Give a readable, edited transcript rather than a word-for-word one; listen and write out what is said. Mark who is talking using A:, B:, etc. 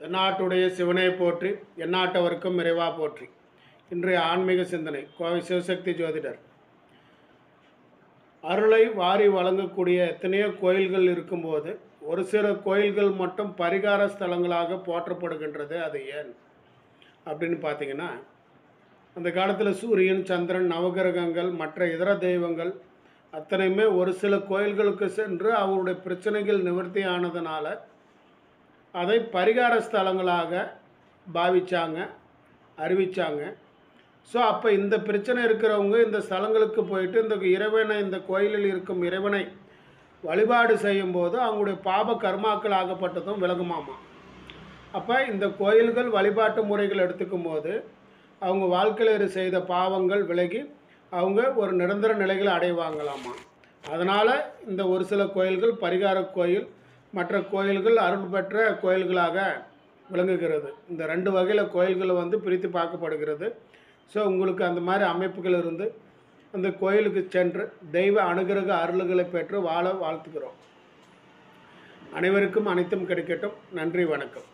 A: தென்னாட்டுடைய சிவனை போற்றி எந்நாட்டவர்க்கும் இறைவா போற்றி. இன்றைய ஆன்மீக சிந்தனை கோவை சிவசக்தி ஜோதிடர். அருளை வாரி வழங்கக்கூடிய எத்தனையோ கோயில்கள் இருக்கும்போது ஒரு சில கோயில்கள் மட்டும் பரிகார ஸ்தலங்களாக போற்றப்படுகின்றது. அது ஏன் அப்படின்னு பார்த்தீங்கன்னா, அந்த காலத்தில் சூரியன், சந்திரன், நவகிரகங்கள், மற்ற இதர தெய்வங்கள் அத்தனையுமே ஒரு சில கோயில்களுக்கு சென்று அவருடைய பிரச்சனைகள் நிவர்த்தி ஆனதுனால அதை பரிகார ஸ்தலங்களாக பாவிச்சாங்க, அறிவித்தாங்க. ஸோ அப்போ இந்த பிரச்சனை இருக்கிறவங்க இந்த ஸ்தலங்களுக்கு போயிட்டு இந்த இறைவனை, இந்த கோயிலில் இருக்கும் இறைவனை வழிபாடு செய்யும்போது அவங்களுடைய பாப கர்மாக்கள் ஆகப்பட்டதும் விலகுமாமா. அப்போ இந்த கோயில்கள் வழிபாட்டு முறைகள் எடுத்துக்கும் போது அவங்க வாழ்க்கையில் செய்த பாவங்கள் விலகி அவங்க ஒரு நிரந்தர நிலைகளை அடைவாங்களாமா. அதனால் இந்த ஒரு சில கோயில்கள் பரிகார கோயில், மற்ற கோயில்கள் அருள் பெற்ற கோயில்களாக விளங்குகிறது. இந்த ரெண்டு வகையில் கோயில்களை பிரித்து பார்க்கப்படுகிறது. ஸோ உங்களுக்கு அந்த மாதிரி அமைப்புகள் இருந்து அந்த கோயிலுக்கு சென்று தெய்வ அனுகிரக அருள்களை பெற்று வாழ வாழ்த்துக்கிறோம். அனைவருக்கும் அனைத்தும் கிடைக்கட்டும். நன்றி, வணக்கம்.